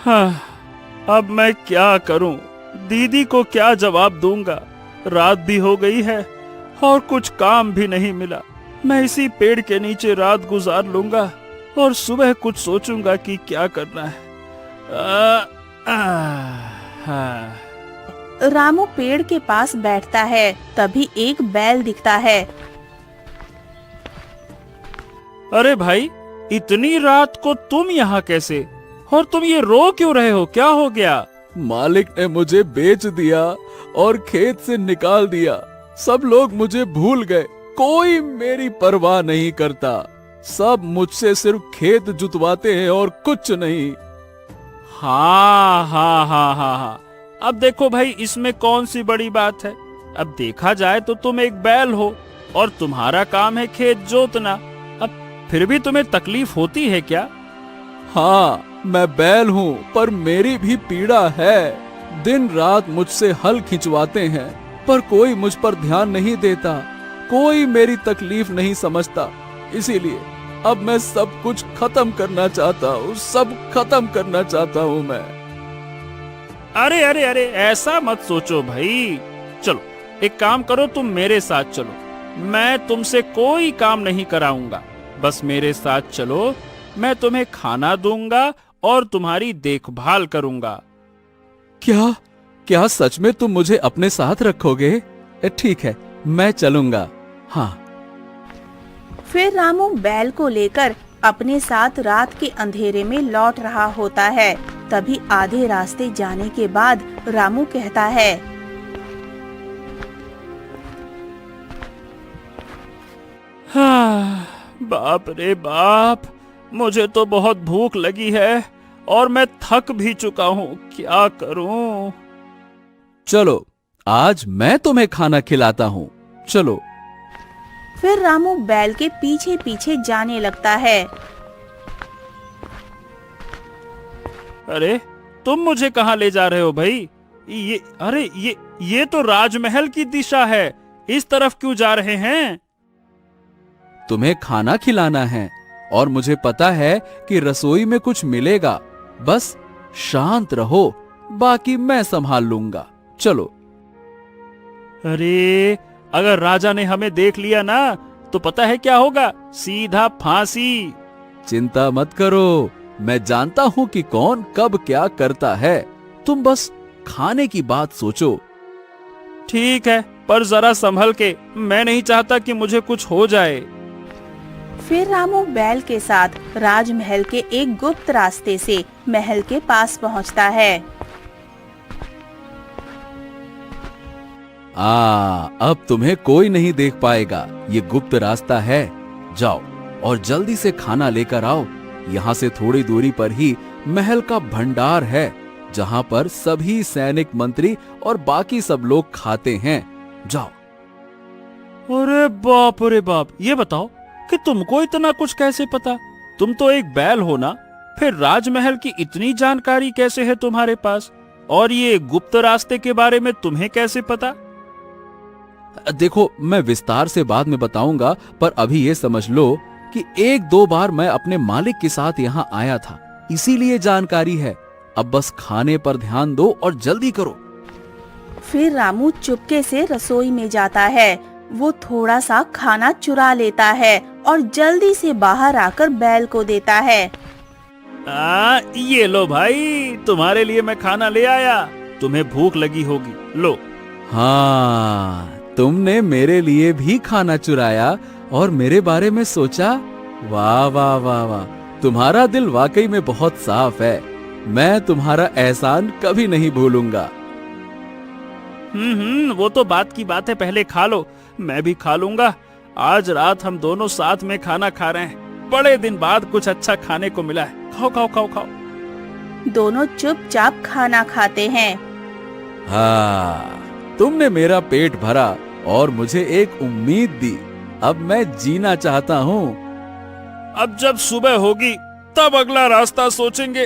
हाँ, अब मैं क्या करूं? दीदी को क्या जवाब दूंगा? रात भी हो गई है और कुछ काम भी नहीं मिला। मैं इसी पेड़ के नीचे रात गुजार लूंगा और सुबह कुछ सोचूंगा कि क्या करना है। हाँ। रामू पेड़ के पास बैठता है, तभी एक बैल दिखता है। अरे भाई, इतनी रात को तुम यहाँ कैसे? और तुम ये रो क्यों रहे हो? क्या हो गया? मालिक ने मुझे बेच दिया और खेत से निकाल दिया। सब लोग मुझे भूल गए, कोई मेरी परवाह नहीं करता। सब मुझसे सिर्फ खेत जुतवाते हैं और कुछ नहीं। हाँ हाँ हाँ हाँ हाँ, अब देखो भाई, इसमें कौन सी बड़ी बात है? अब देखा जाए तो तुम एक बैल हो और तुम्हारा काम है खेत जोतना। अब फिर भी तुम्हें तकलीफ होती है क्या? हाँ, मैं बैल हूँ, पर मेरी भी पीड़ा है। दिन रात मुझसे हल खिंचवाते हैं, पर कोई मुझ पर ध्यान नहीं देता, कोई मेरी तकलीफ नहीं समझता। इसीलिए अब मैं सब कुछ खत्म करना चाहता हूँ, सब खत्म करना चाहता हूँ मैं। अरे अरे अरे, ऐसा मत सोचो भाई। चलो एक काम करो, तुम मेरे साथ चलो। मैं तुमसे कोई काम नहीं कराऊंगा, बस मेरे साथ चलो। मैं तुम्हें खाना दूंगा और तुम्हारी देखभाल करूंगा। क्या क्या सच में तुम मुझे अपने साथ रखोगे? ठीक है, मैं चलूंगा। हाँ। फिर रामू बैल को लेकर अपने साथ रात के अंधेरे में लौट रहा होता है। तभी आधे रास्ते जाने के बाद रामू कहता है, हाँ, बाप रे बाप, मुझे तो बहुत भूख लगी है और मैं थक भी चुका हूँ। क्या करूँ? चलो, आज मैं तुम्हें खाना खिलाता हूँ, चलो। फिर रामू बैल के पीछे पीछे जाने लगता है। अरे, तुम मुझे कहाँ ले जा रहे हो भाई? अरे ये तो राजमहल की दिशा है। इस तरफ क्यों जा रहे हैं? तुम्हें खाना खिलाना है और मुझे पता है कि रसोई में कुछ मिलेगा। बस शांत रहो, बाकी मैं संभाल लूंगा, चलो। अरे, अगर राजा ने हमें देख लिया ना, तो पता है क्या होगा? सीधा फांसी। चिंता मत करो, मैं जानता हूँ कि कौन कब क्या करता है। तुम बस खाने की बात सोचो। ठीक है, पर जरा संभल के। मैं नहीं चाहता कि मुझे कुछ हो जाए। फिर रामू बैल के साथ राजमहल के एक गुप्त रास्ते से महल के पास पहुंचता है। अब तुम्हें कोई नहीं देख पाएगा। ये गुप्त रास्ता है। जाओ और जल्दी से खाना लेकर आओ। यहाँ से थोड़ी दूरी पर ही महल का भंडार है, जहाँ पर सभी सैनिक, मंत्री और बाकी सब लोग खाते हैं। जाओ। अरे बाप रे बाप, ये बताओ कि तुमको इतना कुछ कैसे पता? तुम तो एक बैल हो ना, फिर राजमहल की इतनी जानकारी कैसे है तुम्हारे पास? और ये गुप्त रास्ते के बारे में तुम्हें कैसे पता? देखो, मैं विस्तार से बाद में बताऊंगा, पर अभी ये समझ लो कि एक दो बार मैं अपने मालिक के साथ यहाँ आया था, इसीलिए जानकारी है। अब बस खाने पर ध्यान दो और जल्दी करो। फिर रामू चुपके से रसोई में जाता है। वो थोड़ा सा खाना चुरा लेता है और जल्दी से बाहर आकर बैल को देता है। ये लो भाई, तुम्हारे लिए मैं खाना ले आया। तुम्हें भूख लगी होगी, लो। हाँ, तुमने मेरे लिए भी खाना चुराया और मेरे बारे में सोचा। वाह वाह वाह वाह, तुम्हारा दिल वाकई में बहुत साफ है। मैं तुम्हारा एहसान कभी नहीं भूलूंगा। वो तो बात की बात है। पहले खा लो, मैं भी खा लूंगा। आज रात हम दोनों साथ में खाना खा रहे हैं। बड़े दिन बाद कुछ अच्छा खाने को मिला है। खाओ खाओ खाओ खाओ। दोनों चुपचाप खाना खाते हैं। हाँ, तुमने मेरा पेट भरा और मुझे एक उम्मीद दी। अब मैं जीना चाहता हूँ। अब जब सुबह होगी तब अगला रास्ता सोचेंगे।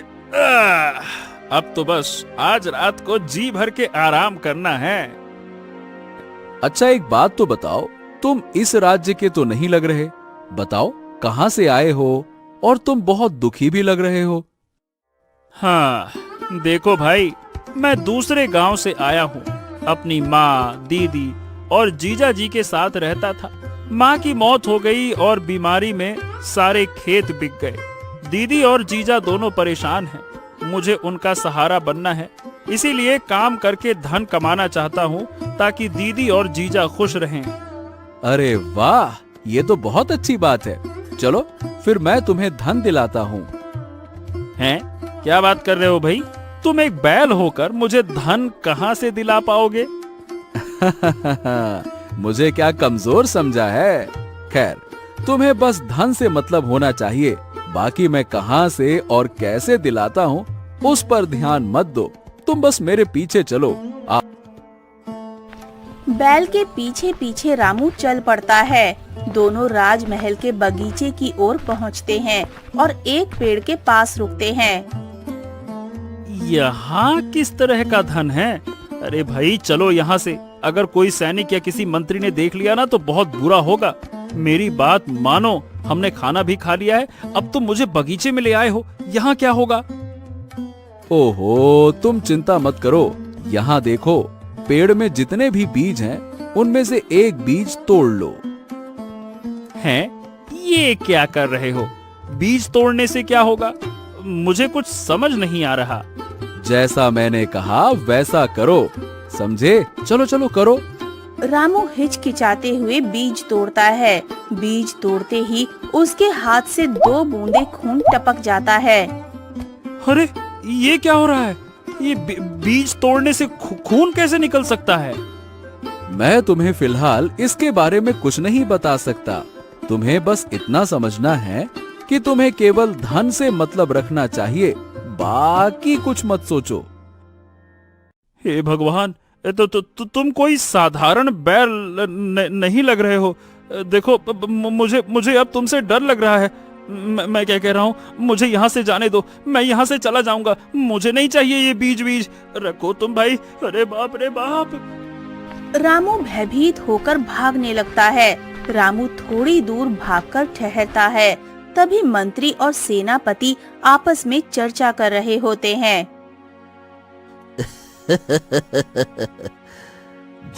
अब तो बस आज रात को जी भर के आराम करना है। अच्छा, एक बात तो बताओ, तुम इस राज्य के तो नहीं लग रहे। बताओ, कहाँ से आए हो? और तुम बहुत दुखी भी लग रहे हो। हाँ, देखो भाई, मैं दूसरे गांव से आया हूँ। अपनी माँ, दीदी और जीजा जी के साथ रहता था। माँ की मौत हो गई और बीमारी में सारे खेत बिक गए। दीदी और जीजा दोनों परेशान हैं। मुझे उनका सहारा बनना है, इसीलिए काम करके धन कमाना चाहता हूँ ताकि दीदी और जीजा खुश रहें। अरे वाह, ये तो बहुत अच्छी बात है। चलो फिर मैं तुम्हें धन दिलाता हूँ। हैं? क्या बात कर रहे हो भाई? तुम एक बैल होकर मुझे धन कहाँ से दिला पाओगे? मुझे क्या कमजोर समझा है? खैर, तुम्हें बस धन से मतलब होना चाहिए। बाकी मैं कहाँ से और कैसे दिलाता हूँ उस पर ध्यान मत दो। तुम बस मेरे पीछे चलो। बैल के पीछे पीछे रामू चल पड़ता है। दोनों राजमहल के बगीचे की ओर पहुँचते हैं और एक पेड़ के पास रुकते हैं। यहाँ किस तरह का धन है? अरे भाई चलो यहाँ से। अगर कोई सैनिक या किसी मंत्री ने देख लिया ना तो बहुत बुरा होगा। मेरी बात मानो, हमने खाना भी खा लिया है, अब तुम मुझे बगीचे में ले आए हो, यहाँ क्या होगा? ओहो, तुम चिंता मत करो। यहाँ देखो, पेड़ में जितने भी बीज हैं, उनमें से एक बीज तोड़ लो। हैं? ये क्या कर रहे हो? बीज तोड़ने से क्या होगा? मुझे कुछ समझ नहीं आ रहा। जैसा मैंने कहा वैसा करो, समझे? चलो चलो करो। रामू हिचकिचाते हुए बीज तोड़ता है। बीज तोड़ते ही उसके हाथ से 2 बूंदे खून टपक जाता है। अरे ये क्या हो रहा है? ये बीज तोड़ने से खून कैसे निकल सकता है? मैं तुम्हें फिलहाल इसके बारे में कुछ नहीं बता सकता। तुम्हें बस इतना समझना है कि तुम्हें केवल धन से मतलब रखना चाहिए, बाकी कुछ मत सोचो। हे भगवान, तुम कोई साधारण बैल नहीं लग रहे हो। देखो, मुझे अब तुमसे डर लग रहा है। मैं क्या कह रहा हूँ, मुझे यहाँ से जाने दो। मैं यहाँ से चला जाऊंगा। मुझे नहीं चाहिए ये बीज रखो तुम भाई। अरे बाप रे बाप। रामू भयभीत होकर भागने लगता है। रामू थोड़ी दूर भागकर ठहरता है। तभी मंत्री और सेनापति आपस में चर्चा कर रहे होते हैं।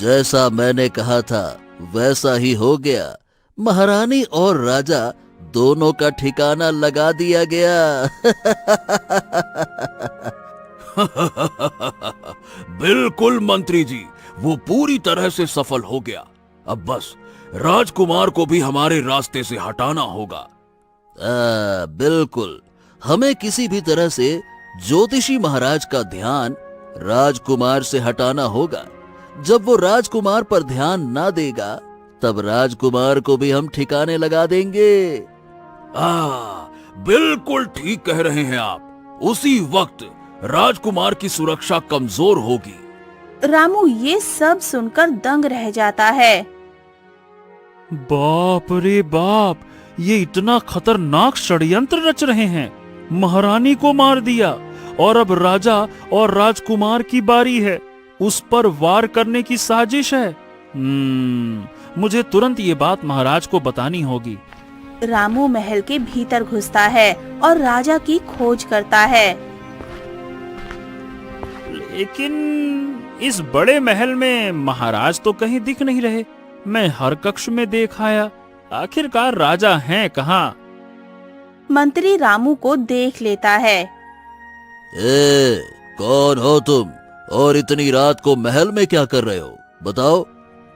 जैसा मैंने कहा था वैसा ही हो गया। महारानी और राजा दोनों का ठिकाना लगा दिया गया। बिल्कुल मंत्री जी, वो पूरी तरह से सफल हो गया। अब बस राजकुमार को भी हमारे रास्ते से हटाना होगा। बिल्कुल, हमें किसी भी तरह से ज्योतिषी महाराज का ध्यान राजकुमार से हटाना होगा। जब वो राजकुमार पर ध्यान ना देगा तब राजकुमार को भी हम ठिकाने लगा देंगे। बिल्कुल ठीक कह रहे हैं आप। उसी वक्त राजकुमार की सुरक्षा कमजोर होगी। रामू ये सब सुनकर दंग रह जाता है। बाप रे बाप, ये इतना खतरनाक षड्यंत्र रच रहे हैं। महारानी को मार दिया और अब राजा और राजकुमार की बारी है। उस पर वार करने की साजिश है। मुझे तुरंत ये बात महाराज को बतानी होगी। रामू महल के भीतर घुसता है और राजा की खोज करता है। लेकिन इस बड़े महल में महाराज तो कहीं दिख नहीं रहे। मैं हर कक्ष में देख आया, आखिरकार राजा हैं कहाँ? मंत्री रामू को देख लेता है। कौन हो तुम और इतनी रात को महल में क्या कर रहे हो, बताओ।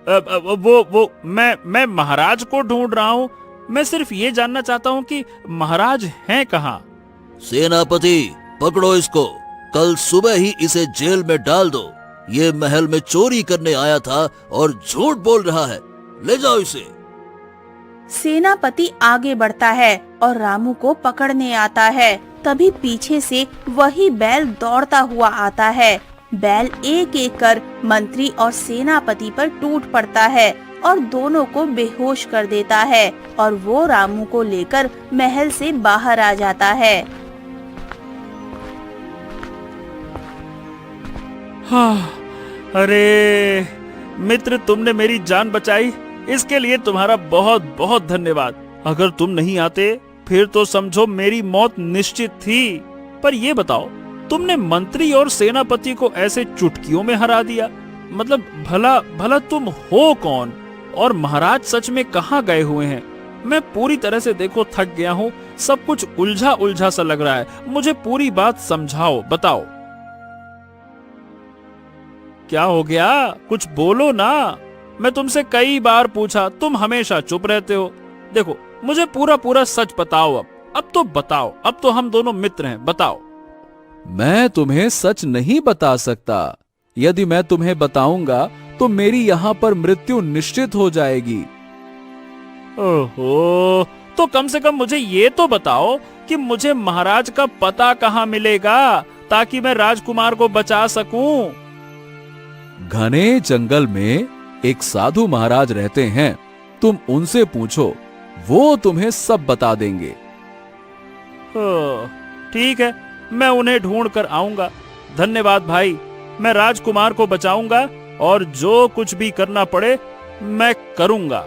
वो मैं महाराज को ढूंढ रहा हूँ। मैं सिर्फ ये जानना चाहता हूँ कि महाराज हैं कहाँ? सेनापति, पकड़ो इसको। कल सुबह ही इसे जेल में डाल दो। ये महल में चोरी करने आया था और झूठ बोल रहा है। ले जाओ इसे। सेनापति आगे बढ़ता है और रामू को पकड़ने आता है। तभी पीछे से वही बैल दौड़ता हुआ आता है। बैल एक एक कर मंत्री और सेनापति पर टूट पड़ता है और दोनों को बेहोश कर देता है और वो रामू को लेकर महल से बाहर आ जाता है। हाँ, अरे मित्र, तुमने मेरी जान बचाई। इसके लिए तुम्हारा बहुत बहुत धन्यवाद। अगर तुम नहीं आते फिर तो समझो मेरी मौत निश्चित थी। पर ये बताओ, तुमने मंत्री और सेनापति को ऐसे चुटकियों में हरा दिया। मतलब भला भला तुम हो कौन और महाराज सच में कहाँ गए हुए हैं? मैं पूरी तरह से देखो थक गया हूँ। सब कुछ उलझा उलझा सा लग रहा है। मुझे पूरी बात समझाओ, बताओ। क्या हो गया? कुछ बोलो ना। मैं तुमसे कई बार पूछा, तुम हमेशा चुप रहते हो। देखो मुझे पूरा पूरा सच बताओ। अब तो बताओ। अब तो हम दोनों मित्र हैं, बताओ। मैं तुम्हें सच नहीं बता सकता। यदि मैं तुम्हें बताऊंगा तो मेरी यहाँ पर मृत्यु निश्चित हो जाएगी। ओहो, तो कम से कम मुझे ये तो बताओ कि मुझे महाराज का पता कहाँ मिलेगा ताकि मैं राजकुमार को बचा सकूं। घने जंगल में एक साधु महाराज रहते हैं। तुम उनसे पूछो, वो तुम्हें सब बता देंगे। ठीक है, मैं उन्हें ढूंढ कर आऊंगा। धन्यवाद भाई, मैं राजकुमार को बचाऊंगा और जो कुछ भी करना पड़े मैं करूंगा।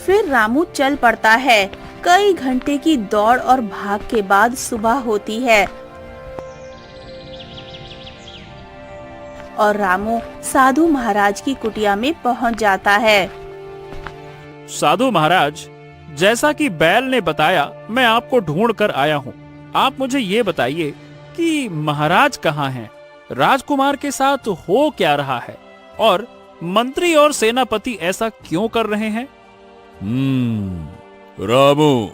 फिर रामू चल पड़ता है। कई घंटे की दौड़ और भाग के बाद सुबह होती है और रामू साधु महाराज की कुटिया में पहुंच जाता है। साधु महाराज, जैसा कि बैल ने बताया, मैं आपको ढूंढ कर आया हूँ। आप मुझे ये बताइए कि महाराज कहाँ हैं? राजकुमार के साथ हो क्या रहा है? और मंत्री और सेनापति ऐसा क्यों कर रहे हैं? रामू,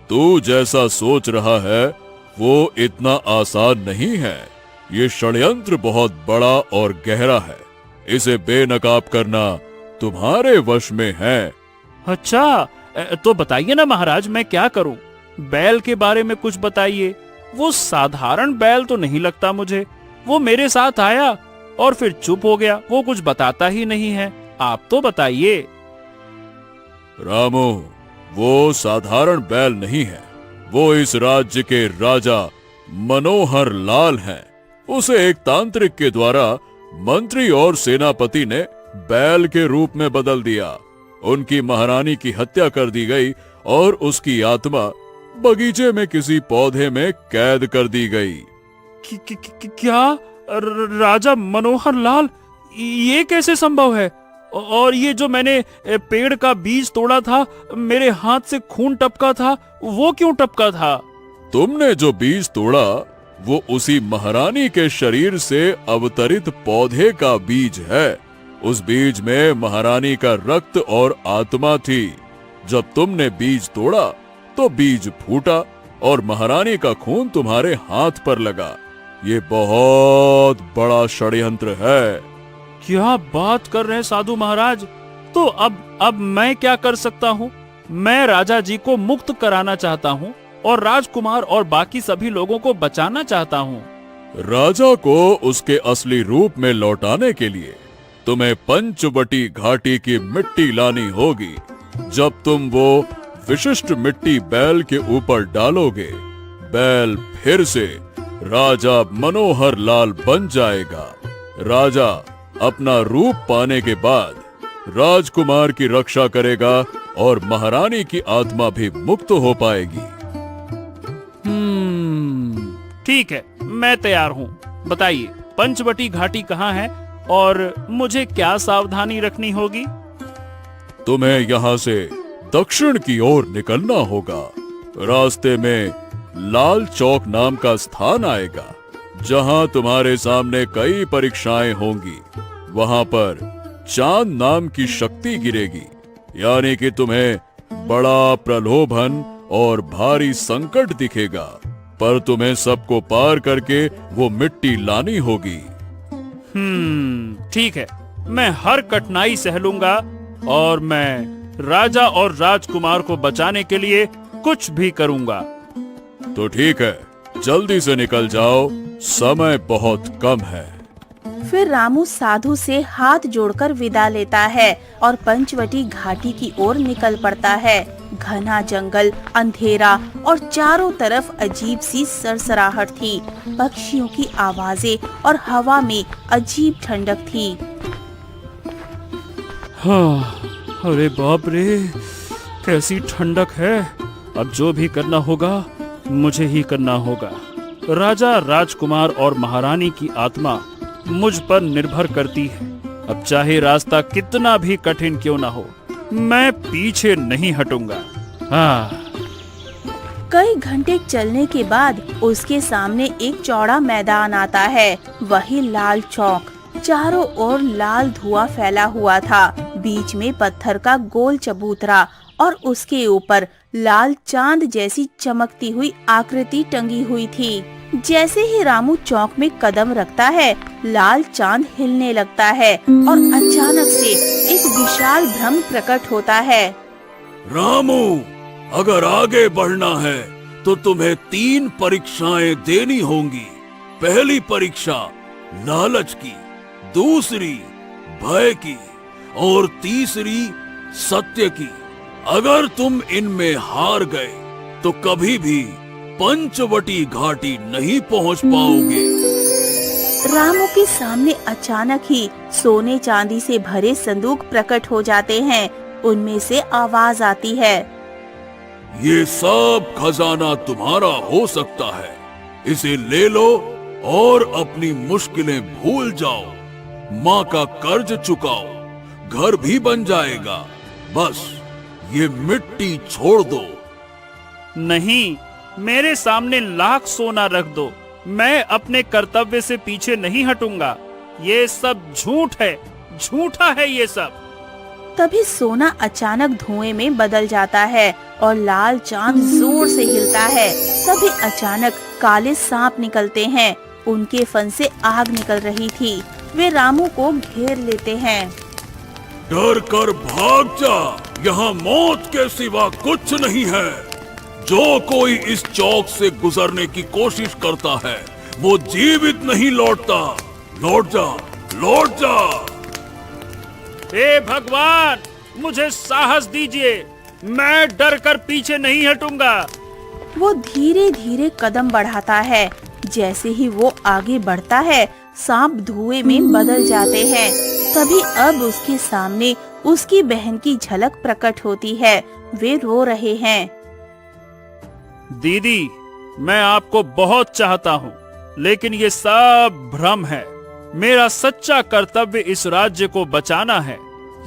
तू जैसा सोच रहा है वो इतना आसान नहीं है। ये षड्यंत्र बहुत बड़ा और गहरा है। इसे बेनकाब करना तुम्हारे वश में है। अच्छा, तो बताइए ना महाराज, मैं क्या करूं? बैल के बारे में कुछ बताइए। वो साधारण बैल तो नहीं लगता मुझे। वो मेरे साथ आया और फिर चुप हो गया। वो कुछ बताता ही नहीं है। आप तो बताइए। रामू, वो साधारण बैल नहीं है। वो इस राज्य के राजा मनोहर लाल हैं। उसे एक तांत्रिक के द्वारा मंत्री और सेनापति ने बैल के रूप में बदल दिया। उनकी महारानी की हत्या कर दी गई और उसकी आत्मा बगीचे में किसी पौधे में कैद कर दी गई। क्या? राजा मनोहर लाल? ये कैसे संभव है? और ये जो मैंने पेड़ का बीज तोड़ा था, मेरे हाथ से खून टपका था, वो क्यों टपका था? तुमने जो बीज तोड़ा वो उसी महारानी के शरीर से अवतरित पौधे का बीज है। उस बीज में महारानी का रक्त और आत्मा थी। जब तुमने बीज तोड़ा तो बीज फूटा और महारानी का खून तुम्हारे हाथ पर लगा। ये बहुत बड़ा षड्यंत्र है। क्या बात कर रहे हैं साधु महाराज? तो अब मैं क्या कर सकता हूँ? मैं राजा जी को मुक्त कराना चाहता हूँ और राजकुमार और बाकी सभी लोगों को बचाना चाहता हूँ। राजा को उसके असली रूप में लौटाने के लिए तुम्हें पंचवटी घाटी की मिट्टी लानी होगी। जब तुम वो विशिष्ट मिट्टी बैल के ऊपर डालोगे, बैल फिर से राजा मनोहर लाल बन जाएगा। राजा अपना रूप पाने के बाद राजकुमार की रक्षा करेगा और महारानी की आत्मा भी मुक्त हो पाएगी। ठीक है, मैं तैयार हूँ। बताइए, पंचवटी घाटी कहाँ है और मुझे क्या सावधानी रखनी होगी? तुम्हें यहाँ से दक्षिण की ओर निकलना होगा। रास्ते में लाल चौक नाम का स्थान आएगा, जहाँ तुम्हारे सामने कई परीक्षाएं होंगी। वहाँ पर चांद नाम की शक्ति गिरेगी, यानी कि तुम्हें बड़ा प्रलोभन और भारी संकट दिखेगा, पर तुम्हें सबको पार करके वो मिट्टी लानी होगी। ठीक है, मैं हर कठिनाई सह लूंगा और मैं राजा और राजकुमार को बचाने के लिए कुछ भी करूंगा। तो ठीक है, जल्दी से निकल जाओ, समय बहुत कम है। फिर रामू साधु से हाथ जोड़कर विदा लेता है और पंचवटी घाटी की ओर निकल पड़ता है। घना जंगल, अंधेरा और चारों तरफ अजीब सी सरसराहट थी। पक्षियों की आवाजें और हवा में अजीब ठंडक थी। हाँ, अरे बाप रे, कैसी ठंडक है। अब जो भी करना होगा मुझे ही करना होगा। राजा, राजकुमार और महारानी की आत्मा मुझ पर निर्भर करती है। अब चाहे रास्ता कितना भी कठिन क्यों ना हो, मैं पीछे नहीं हटूंगा। हाँ। कई घंटे चलने के बाद उसके सामने एक चौड़ा मैदान आता है। वही लाल चौक, चारों ओर लाल धुआं फैला हुआ था। बीच में पत्थर का गोल चबूतरा और उसके ऊपर लाल चांद जैसी चमकती हुई आकृति टंगी हुई थी। जैसे ही रामू चौक में कदम रखता है, लाल चांद हिलने लगता है और अचानक से एक विशाल भ्रम प्रकट होता है। रामू, अगर आगे बढ़ना है तो तुम्हें 3 परीक्षाएं देनी होंगी। पहली परीक्षा लालच की, दूसरी भय की और तीसरी सत्य की। अगर तुम इनमें हार गए तो कभी भी पंचवटी घाटी नहीं पहुंच पाओगे। रामू के सामने अचानक ही सोने चांदी से भरे संदूक प्रकट हो जाते हैं। उनमें से आवाज आती है, ये सब खजाना तुम्हारा हो सकता है, इसे ले लो और अपनी मुश्किलें भूल जाओ। माँ का कर्ज चुकाओ, घर भी बन जाएगा। बस ये मिट्टी छोड़ दो। नहीं, मेरे सामने लाख सोना रख दो, मैं अपने कर्तव्य से पीछे नहीं हटूंगा। ये सब झूठ है, झूठा है ये सब। तभी सोना अचानक धुएं में बदल जाता है और लाल चांद जोर से हिलता है। तभी अचानक काले सांप निकलते हैं। उनके फन से आग निकल रही थी। वे रामू को घेर लेते हैं। डर कर भाग जा, यहाँ मौत के सिवा कुछ नहीं है। जो कोई इस चौक से गुजरने की कोशिश करता है वो जीवित नहीं लौटता। लौट जा, लौट जा। हे भगवान, मुझे साहस दीजिए, मैं डर कर पीछे नहीं हटूंगा। वो धीरे धीरे कदम बढ़ाता है। जैसे ही वो आगे बढ़ता है, सांप धुएं में बदल जाते हैं। तभी अब उसके सामने उसकी बहन की झलक प्रकट होती है। वे रो रहे हैं। दीदी, मैं आपको बहुत चाहता हूँ, लेकिन ये सब भ्रम है। मेरा सच्चा कर्तव्य इस राज्य को बचाना है,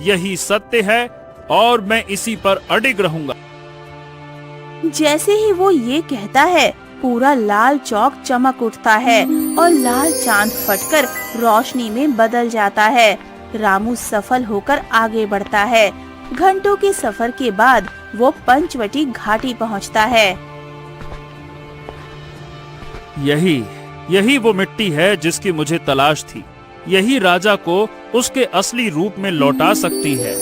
यही सत्य है और मैं इसी पर अडिग रहूंगा। जैसे ही वो ये कहता है, पूरा लाल चौक चमक उठता है और लाल चांद फटकर रोशनी में बदल जाता है। रामू सफल होकर आगे बढ़ता है। घंटों के सफर के बाद वो पंचवटी घाटी पहुंचता है। यही वो मिट्टी है जिसकी मुझे तलाश थी। यही राजा को उसके असली रूप में लौटा सकती है।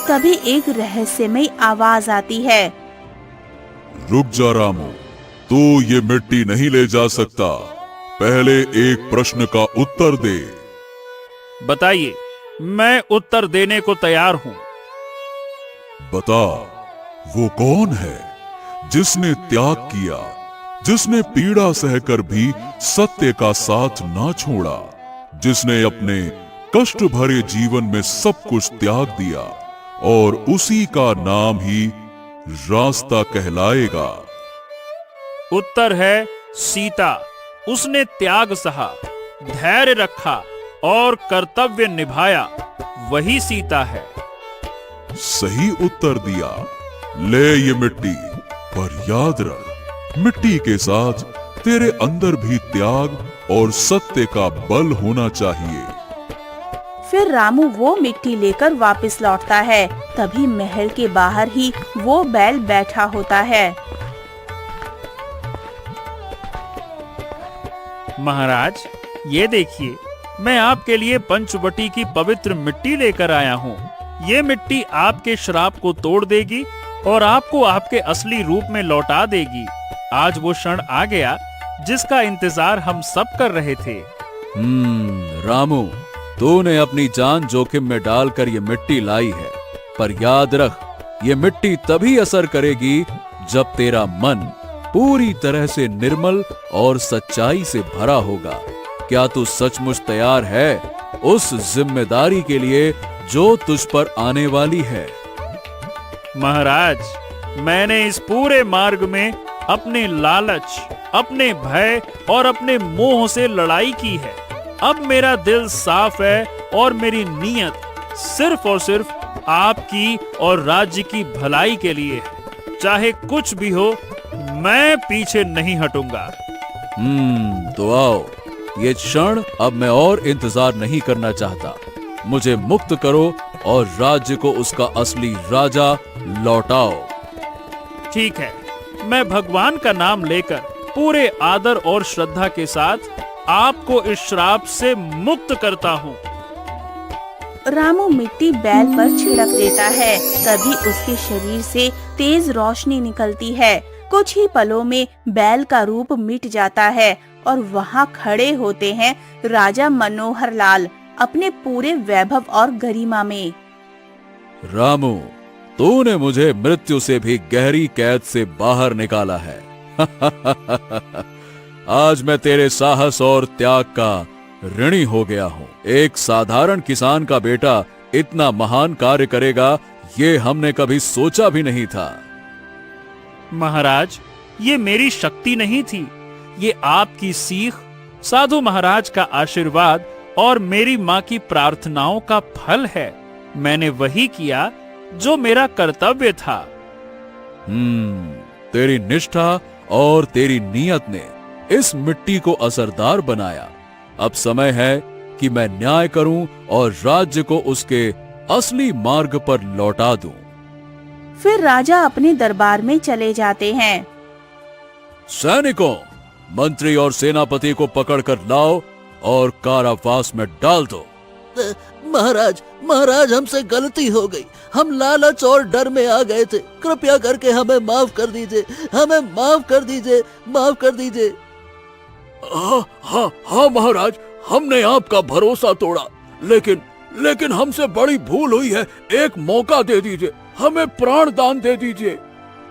तभी एक रहस्यमयी आवाज आती है। रुक जा रामू, तू ये मिट्टी नहीं ले जा सकता। पहले एक प्रश्न का उत्तर दे। बताइए, मैं उत्तर देने को तैयार हूँ। बता, वो कौन है जिसने त्याग किया, जिसने पीड़ा सहकर भी सत्य का साथ ना छोड़ा, जिसने अपने कष्ट भरे जीवन में सब कुछ त्याग दिया और उसी का नाम ही रास्ता कहलाएगा। उत्तर है सीता। उसने त्याग सहा, धैर्य रखा और कर्तव्य निभाया। वही सीता है। सही उत्तर दिया। ले ये मिट्टी, पर याद रख, मिट्टी के साथ तेरे अंदर भी त्याग और सत्य का बल होना चाहिए। फिर रामू वो मिट्टी लेकर वापस लौटता है। तभी महल के बाहर ही वो बैल बैठा होता है। महाराज, ये देखिए, मैं आपके लिए पंचवटी की पवित्र मिट्टी लेकर आया हूँ। ये मिट्टी आपके श्राप को तोड़ देगी और आपको आपके असली रूप में लौटा देगी। आज वो क्षण आ गया जिसका इंतजार हम सब कर रहे थे। रामू, तूने अपनी जान जोखिम में डालकर ये मिट्टी लाई है, पर याद रख, ये मिट्टी तभी असर करेगी जब तेरा मन पूरी तरह से निर्मल और सच्चाई से भरा होगा। क्या तू सचमुच तैयार है उस जिम्मेदारी के लिए जो तुझ पर आने वाली है? महाराज, मैंने इस पूरे मार्ग में अपने लालच अपने भय और अपने मोह से लड़ाई की है। अब मेरा दिल साफ है और मेरी नीयत सिर्फ और सिर्फ आपकी और राज्य की भलाई के लिए है। चाहे कुछ भी हो, मैं पीछे नहीं हटूंगा। तो आओ, ये क्षण अब मैं और इंतजार नहीं करना चाहता। मुझे मुक्त करो और राज्य को उसका असली राजा लौटाओ। ठीक है, मैं भगवान का नाम लेकर पूरे आदर और श्रद्धा के साथ आपको इस श्राप से मुक्त करता हूँ। रामू मिट्टी बैल पर छिड़क देता है। तभी उसके शरीर से तेज रोशनी निकलती है। कुछ ही पलों में बैल का रूप मिट जाता है और वहाँ खड़े होते हैं राजा मनोहर लाल अपने पूरे वैभव और गरिमा में। रामू, तूने मुझे मृत्यु से भी गहरी कैद से बाहर निकाला है। आज मैं तेरे साहस और त्याग का ऋणी हो गया हूँ। एक साधारण किसान का बेटा इतना महान कार्य करेगा, ये हमने कभी सोचा भी नहीं था। महाराज, ये मेरी शक्ति नहीं थी, ये आपकी सीख, साधु महाराज का आशीर्वाद और मेरी माँ की प्रार्थनाओं का फल है। मैंने वही किया जो मेरा कर्तव्य था। तेरी निष्ठा और तेरी नीयत ने इस मिट्टी को असरदार बनाया। अब समय है कि मैं न्याय करूं और राज्य को उसके असली मार्ग पर लौटा दूं। फिर राजा अपने दरबार में चले जाते हैं। सैनिकों, मंत्री और सेनापति को पकड़कर लाओ और कारावास में डाल दो। महाराज, महाराज, हमसे गलती हो गई। हम लालच और डर में आ गए थे। कृपया करके हमें माफ कर दीजिए, हमें माफ कर दीजिए, माफ कर दीजिए। हाँ महाराज, हमने आपका भरोसा तोड़ा, लेकिन हमसे बड़ी भूल हुई है। एक मौका दे दीजिए, हमें प्राण दान दे दीजिए।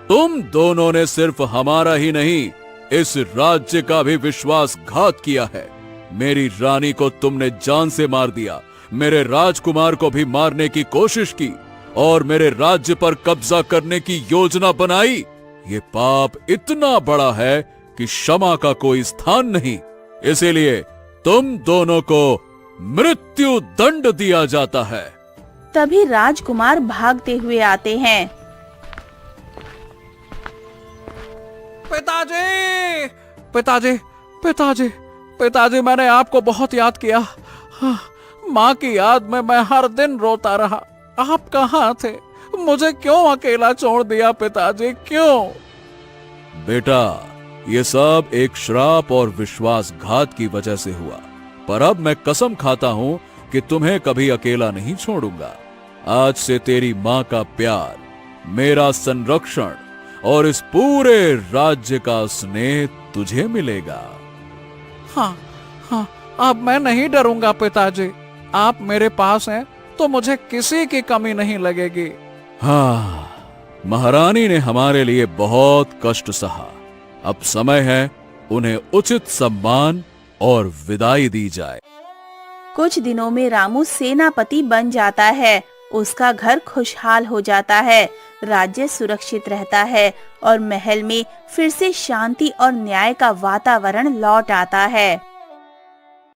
तुम दोनों ने सिर्फ हमारा ही नहीं, इस राज्य का भी विश्वासघात किया है। मेरी रानी को तुमने जान से मार दिया, मेरे राजकुमार को भी मारने की कोशिश की और मेरे राज्य पर कब्जा करने की योजना बनाई। ये पाप इतना बड़ा है कि क्षमा का कोई स्थान नहीं। इसीलिए तुम दोनों को मृत्यु दंड दिया जाता है। तभी राजकुमार भागते हुए आते हैं। पिताजी, पिताजी, पिताजी, पिताजी, मैंने आपको बहुत याद किया। हाँ, माँ की याद में मैं हर दिन रोता रहा। आप कहाँ थे? मुझे क्यों अकेला छोड़ दिया पिताजी, क्यों? बेटा, ये सब एक श्राप और विश्वासघात की वजह से हुआ, पर अब मैं कसम खाता हूँ कि तुम्हें कभी अकेला नहीं छोड़ूंगा। आज से तेरी माँ का प्यार, मेरा संरक्षण और इस पूरे राज्य का स्नेह तुझे मिलेगा। हाँ, हाँ, अब मैं नहीं डरूंगा पिताजी। आप मेरे पास हैं तो मुझे किसी की कमी नहीं लगेगी। हाँ, महारानी ने हमारे लिए बहुत कष्ट सहा। अब समय है उन्हें उचित सम्मान और विदाई दी जाए। कुछ दिनों में रामू सेनापति बन जाता है। उसका घर खुशहाल हो जाता है, राज्य सुरक्षित रहता है और महल में फिर से शांति और न्याय का वातावरण लौट आता है।